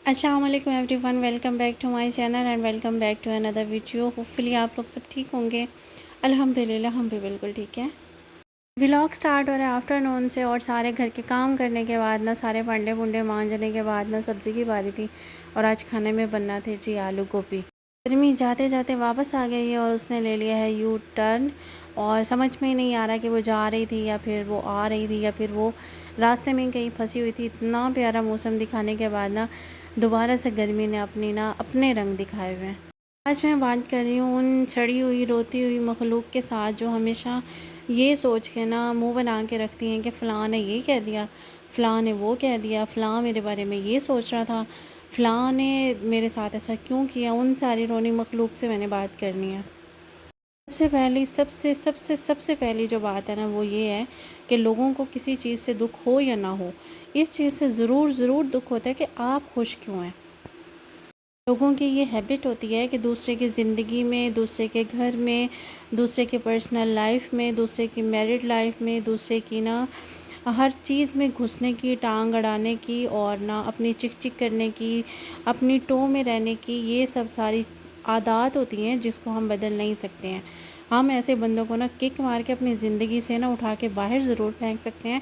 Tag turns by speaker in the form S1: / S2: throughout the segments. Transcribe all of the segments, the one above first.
S1: السلام علیکم everyone, welcome back to my channel and welcome back to another video. Hopefully آپ لوگ سب ٹھیک ہوں گے۔ الحمدللہ ہم بھی بالکل ٹھیک ہیں۔ ولاگ سٹارٹ ہو رہا ہے آفٹر نون سے، اور سارے گھر کے کام کرنے کے بعد سارے پانڈے ونڈے مانجنے کے بعد سبزی کی باری تھی، اور آج کھانے میں بننا تھے جی آلو گوبھی۔ گرمی جاتے جاتے واپس آ گئی ہے اور اس نے لے لیا ہے یو ٹرن، اور سمجھ میں ہی نہیں آ رہا کہ وہ جا رہی تھی یا پھر وہ آ رہی تھی یا پھر وہ راستے میں کہیں پھنسی ہوئی تھی۔ اتنا پیارا موسم دکھانے کے بعد دوبارہ سے گرمی نے اپنے رنگ دکھائے ہوئے ہیں۔ آج میں بات کر رہی ہوں ان سڑی ہوئی روتی ہوئی مخلوق کے ساتھ جو ہمیشہ یہ سوچ کے منہ بنا کے رکھتی ہیں کہ فلاں نے یہ کہہ دیا، فلاں نے وہ کہہ دیا، فلاں میرے بارے میں یہ سوچ رہا تھا، فلاں نے میرے ساتھ ایسا کیوں کیا۔ ان ساری رونی مخلوق سے میں نے بات کرنی ہے۔ سب سے پہلی جو بات ہے وہ یہ ہے کہ لوگوں کو کسی چیز سے دکھ ہو یا نہ ہو، اس چیز سے ضرور دکھ ہوتا ہے کہ آپ خوش کیوں ہیں۔ لوگوں کی یہ ہیبٹ ہوتی ہے کہ دوسرے کی زندگی میں، دوسرے کے گھر میں، دوسرے کے پرسنل لائف میں، دوسرے کی میرڈ لائف میں، دوسرے کی ہر چیز میں گھسنے کی، ٹانگ اڑانے کی، اور اپنی چک چک کرنے کی، اپنی ٹو میں رہنے کی، یہ سب ساری عادات ہوتی ہیں جس کو ہم بدل نہیں سکتے ہیں۔ ہم ایسے بندوں کو کک مار کے اپنی زندگی سے اٹھا کے باہر ضرور پھینک سکتے ہیں،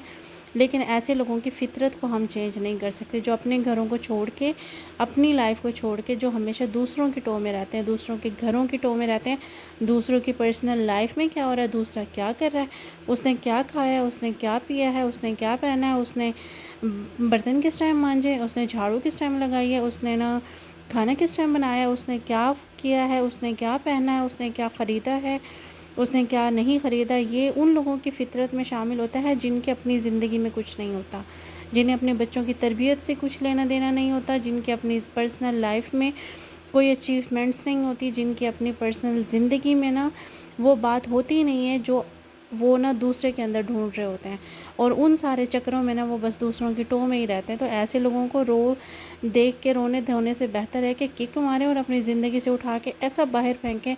S1: لیکن ایسے لوگوں کی فطرت کو ہم چینج نہیں کر سکتے جو اپنے گھروں کو چھوڑ کے، اپنی لائف کو چھوڑ کے، جو ہمیشہ دوسروں کی ٹو میں رہتے ہیں، دوسروں کے گھروں کی ٹو میں رہتے ہیں، دوسروں کی پرسنل لائف میں کیا ہو رہا ہے، دوسرا کیا کر رہا ہے، اس نے کیا کھایا ہے، اس نے کیا پیا ہے، اس نے کیا پہنا ہے، اس نے برتن کس ٹائم مانجے، اس نے جھاڑو کس ٹائم لگائی ہے، اس نے کھانا کس ٹائم بنایا، اس نے کیا کیا ہے، اس نے کیا پہنا ہے، اس نے کیا خریدا ہے، اس نے کیا نہیں خریدا۔ یہ ان لوگوں کی فطرت میں شامل ہوتا ہے جن کے اپنی زندگی میں کچھ نہیں ہوتا، جنہیں اپنے بچوں کی تربیت سے کچھ لینا دینا نہیں ہوتا، جن کے اپنی پرسنل لائف میں کوئی اچیومنٹس نہیں ہوتی، جن کی اپنی پرسنل زندگی میں وہ بات ہوتی نہیں ہے جو وہ دوسرے کے اندر ڈھونڈ رہے ہوتے ہیں، اور ان سارے چکروں میں وہ بس دوسروں کی ٹو میں ہی رہتے ہیں۔ تو ایسے لوگوں کو دیکھ کے رونے دھونے سے بہتر ہے کہ کک ماریں اور اپنی زندگی سے اٹھا کے ایسا باہر پھینکیں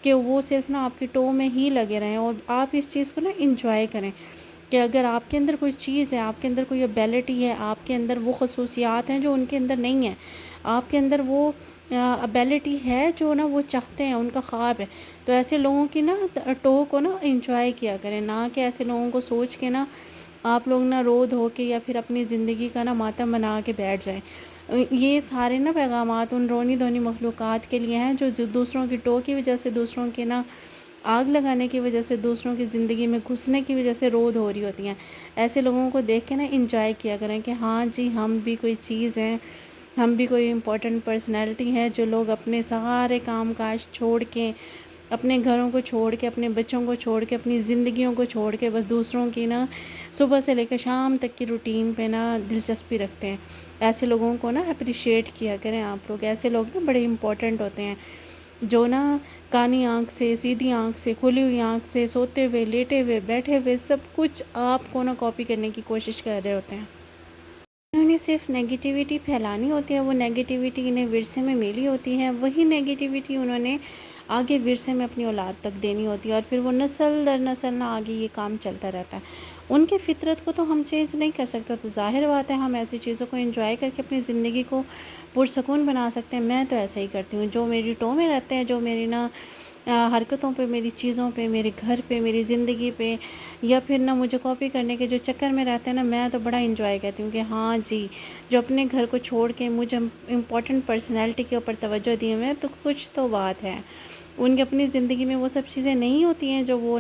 S1: کہ وہ صرف آپ کی ٹو میں ہی لگے رہیں، اور آپ اس چیز کو انجوائے کریں کہ اگر آپ کے اندر کوئی چیز ہے، آپ کے اندر کوئی ایبیلٹی ہے، آپ کے اندر وہ خصوصیات ہیں جو ان کے اندر نہیں ہیں، آپ کے اندر وہ ایبیلٹی ہے جو وہ چاہتے ہیں، ان کا خواب ہے، تو ایسے لوگوں کی ٹو کو انجوائے کیا کریں، نہ کہ ایسے لوگوں کو سوچ کے آپ لوگ رو دھو کے یا پھر اپنی زندگی کا ماتم بنا کے بیٹھ جائیں۔ یہ سارے پیغامات ان رونی دھونی مخلوقات کے لیے ہیں جو دوسروں کی ٹو کی وجہ سے، دوسروں کے آگ لگانے کی وجہ سے، دوسروں کی زندگی میں گھسنے کی وجہ سے رو دھو رہی ہوتی ہیں۔ ایسے لوگوں کو دیکھ کے انجوائے کیا کریں کہ ہاں جی، ہم بھی کوئی چیز ہیں، ہم بھی کوئی امپورٹنٹ پرسنالٹی ہے، جو لوگ اپنے سارے کام کاج چھوڑ کے، اپنے گھروں کو چھوڑ کے، اپنے بچوں کو چھوڑ کے، اپنی زندگیوں کو چھوڑ کے بس دوسروں کی صبح سے لے کے شام تک کی روٹین پہ دلچسپی رکھتے ہیں۔ ایسے لوگوں کو اپریشیٹ کیا کریں آپ لوگ۔ ایسے لوگ بڑے امپورٹنٹ ہوتے ہیں جو کانی آنکھ سے، سیدھی آنکھ سے، کھلی ہوئی آنکھ سے، سوتے ہوئے، لیٹے ہوئے، بیٹھے ہوئے، سب کچھ آپ کو کاپی کرنے کی کوشش کر رہے ہوتے ہیں۔ انہوں نے صرف نیگیٹیوٹی پھیلانی ہوتی ہے، وہ نیگیٹیوٹی انہیں ورثے میں ملی ہوتی ہے، وہی نیگیٹیوٹی انہوں نے آگے ورثے میں اپنی اولاد تک دینی ہوتی ہے، اور پھر وہ نسل در نسل آگے یہ کام چلتا رہتا ہے۔ ان کے فطرت کو تو ہم چینج نہیں کر سکتے، تو ظاہر بات ہے ہم ایسی چیزوں کو انجوائے کر کے اپنی زندگی کو پرسکون بنا سکتے ہیں۔ میں تو ایسا ہی کرتی ہوں، جو میری ٹو میں رہتے ہیں، جو میری حرکتوں پہ، میری چیزوں پہ، میرے گھر پہ، میری زندگی پہ، یا پھر مجھے کاپی کرنے کے جو چکر میں رہتے ہیں میں تو بڑا انجوائے کرتی ہوں کہ ہاں جی، جو اپنے گھر کو چھوڑ کے مجھے امپورٹنٹ پرسنالٹی کے اوپر توجہ دی ہوئے ہیں، تو کچھ تو بات ہے۔ ان کی اپنی زندگی میں وہ سب چیزیں نہیں ہوتی ہیں جو وہ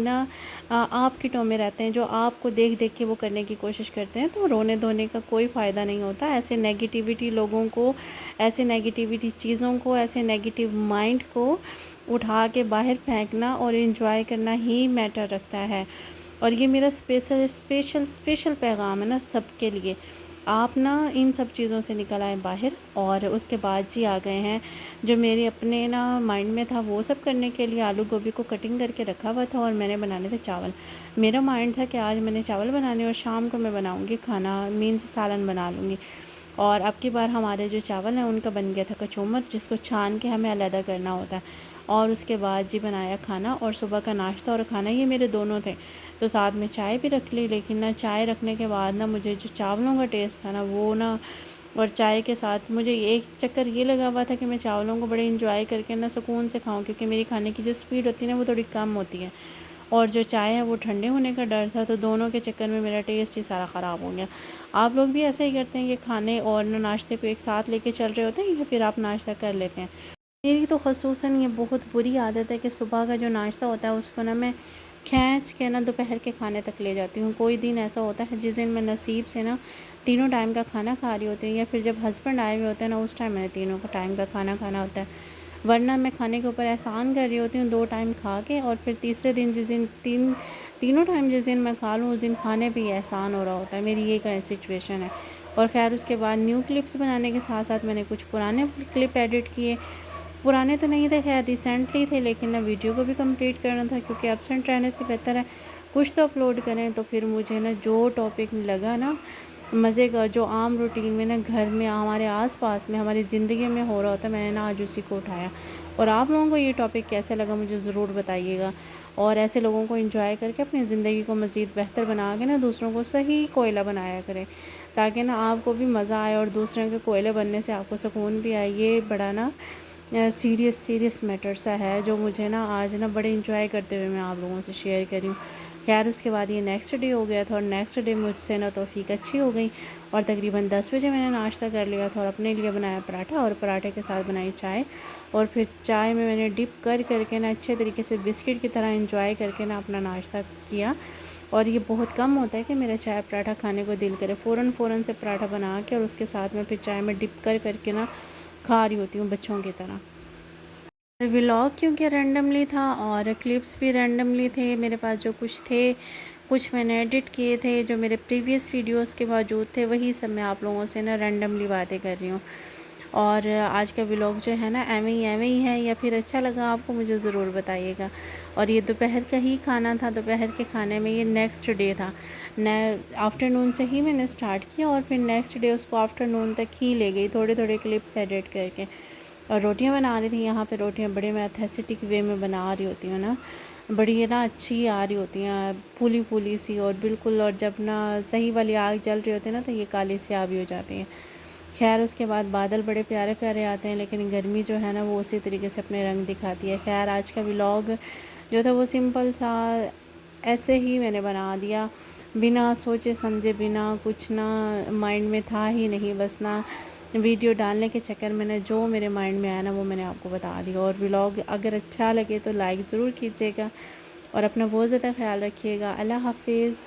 S1: آپ کی ٹو میں رہتے ہیں، جو آپ کو دیکھ دیکھ کے وہ کرنے کی کوشش کرتے ہیں، تو رونے دھونے کا کوئی فائدہ نہیں ہوتا۔ ایسے نیگیٹیوٹی لوگوں کو، ایسے نیگیٹیوٹی چیزوں کو، ایسے نیگیٹیو مائنڈ کو اٹھا کے باہر پھینکنا اور انجوائے کرنا ہی میٹر رکھتا ہے۔ اور یہ میرا اسپیشل پیغام ہے سب کے لیے۔ آپ ان سب چیزوں سے نکل آئے باہر، اور اس کے بعد جی آ گئے ہیں جو میرے اپنے مائنڈ میں تھا وہ سب کرنے کے لیے۔ آلو گوبھی کو کٹنگ کر کے رکھا ہوا تھا، اور میں نے بنانے تھے چاول۔ میرا مائنڈ تھا کہ آج میں نے چاول بنانے، اور شام کو میں بناؤں گی کھانا، مینز سالن بنا لوں گی۔ اور اب کی بار ہمارے جو چاول ہیں ان کا بن گیا تھا کچومر، جس کو چھان کے ہمیں علیحدہ کرنا ہوتا ہے۔ اور اس کے بعد جی بنایا کھانا، اور صبح کا ناشتہ اور کھانا یہ میرے دونوں تھے، تو ساتھ میں چائے بھی رکھ لی۔ لیکن چائے رکھنے کے بعد مجھے جو چاولوں کا ٹیسٹ تھا وہ اور چائے کے ساتھ مجھے ایک چکر یہ لگا ہوا تھا کہ میں چاولوں کو بڑے انجوائے کر کے نا سکون سے کھاؤں، کیونکہ میری کھانے کی جو سپیڈ ہوتی ہے نا وہ تھوڑی کم ہوتی ہے، اور جو چائے ہے وہ ٹھنڈے ہونے کا ڈر تھا، تو دونوں کے چکر میں میرا ٹیسٹ ہی سارا خراب ہو گیا۔ آپ لوگ بھی ایسا ہی کرتے ہیں کہ کھانے اور ناشتے کو ایک ساتھ لے کے چل رہے ہوتے ہیں، یا پھر آپ ناشتہ کر لیتے ہیں؟ میری تو خصوصاً یہ بہت بری عادت ہے کہ صبح کا جو ناشتہ ہوتا ہے اس کو نا میں کھینچ کے نا دوپہر کے کھانے تک لے جاتی ہوں۔ کوئی دن ایسا ہوتا ہے جس دن میں نصیب سے نا تینوں ٹائم کا کھانا کھا رہی ہوتی ہوں، یا پھر جب ہسبینڈ آئے ہوئے ہوتے ہیں نا اس ٹائم میں نے تینوں کا ٹائم کا کھانا کھانا ہوتا ہے، ورنہ میں کھانے کے اوپر احسان کر رہی ہوتی ہوں 2 ٹائم کھا کے، اور پھر تیسرے دن جس دن تینوں ٹائم جس دن میں کھا لوں اس دن کھانے پہ ہی احسان ہو رہا ہوتا ہے۔ میری یہ سچویشن ہے۔ اور خیر اس کے بعد نیو کلپس بنانے کے ساتھ ساتھ میں نے کچھ پرانے کلپ ایڈٹ کیے، پرانے تو نہیں تھے خیر ریسنٹلی تھے، لیکن نا ویڈیو کو بھی کمپلیٹ کرنا تھا، کیونکہ ایبسنٹ رہنے سے بہتر ہے کچھ تو اپلوڈ کریں۔ تو پھر مجھے نا جو ٹاپک لگا نا مزے کا، جو عام روٹین میں نا گھر میں ہمارے آس پاس میں ہماری زندگی میں ہو رہا ہوتا ہے، میں نے نا آج اسی کو اٹھایا۔ اور آپ لوگوں کو یہ ٹاپک کیسے لگا مجھے ضرور بتائیے گا، اور ایسے لوگوں کو انجوائے کر کے اپنی زندگی کو مزید بہتر بنا کے نا دوسروں کو صحیح کوئلہ بنایا کریں، تاکہ نا آپ کو بھی مزہ آئے اور دوسروں کے کوئلے بننے سے آپ کو سکون بھی آئے۔ یہ بڑا نا سیریس میٹر سا ہے جو مجھے نا آج نا بڑے انجوائے کرتے ہوئے میں آپ لوگوں سے شیئر کری ہوں۔ خیر اس کے بعد یہ نیکسٹ ڈے ہو گیا تھا، اور نیکسٹ ڈے مجھ سے نا توفیق اچھی ہو گئی، اور تقریباً 10 بجے میں نے ناشتہ کر لیا تھا، اور اپنے لیے بنایا پراٹھا، اور پراٹھے کے ساتھ بنائی چائے، اور پھر چائے میں نے ڈپ کر کے نا اچھے طریقے سے بسکٹ کی طرح انجوائے کر کے نا اپنا ناشتہ کیا۔ اور یہ بہت کم ہوتا ہے کہ میرا چائے پراٹھا کھانے کو دل کرے، فوراً سے پراٹھا بنا کے اور اس کے ساتھ میں پھر چائے میں ڈپ کر کے نا کھا رہی ہوتی ہوں بچوں کی طرح۔ ولاگ کیونکہ رینڈملی تھا اور کلپس بھی رینڈملی تھے میرے پاس، جو کچھ تھے کچھ میں نے ایڈٹ کیے تھے، جو میرے پریویس ویڈیوز کے موجود تھے وہی سب میں آپ لوگوں سے نا رینڈملی باتیں کر رہی ہوں۔ اور آج کا ولاگ جو ہے نا ایویں ہی ہے، یا پھر اچھا لگا آپ کو مجھے ضرور بتائیے گا۔ اور یہ دوپہر کا ہی کھانا تھا، دوپہر کے کھانے میں یہ نیکسٹ ڈے تھا، آفٹر نون سے ہی میں نے سٹارٹ کیا، اور پھر نیکسٹ ڈے اس کو آفٹر نون تک ہی لے گئی، تھوڑے کلپس ایڈٹ کر کے۔ اور روٹیاں بنا رہی تھیں، یہاں پہ روٹیاں بڑے میں ایتھیسٹک وے میں بنا رہی ہوتی ہوں نا، بڑی نا اچھی آ رہی ہوتی ہیں، پھولی سی، اور بالکل، اور جب نا صحیح والی آگ جل رہی ہوتی ہے نا تو یہ کالی سیاہ بھی ہو جاتی ہیں۔ خیر اس کے بعد بادل بڑے پیارے آتے ہیں، لیکن گرمی جو ہے نا وہ اسی طریقے سے اپنے رنگ دکھاتی ہے۔ خیر آج کا ولاگ جو تھا وہ سمپل سا ایسے ہی میں نے بنا دیا، بنا سوچے سمجھے، بنا کچھ نہ مائنڈ میں تھا ہی نہیں، بس نا ویڈیو ڈالنے کے چکر میں نے جو میرے مائنڈ میں آیا نا وہ میں نے آپ کو بتا دیا۔ اور ولاگ اگر اچھا لگے تو لائک ضرور کیجیے گا، اور اپنا بہت زیادہ خیال رکھیے گا۔ اللہ حافظ۔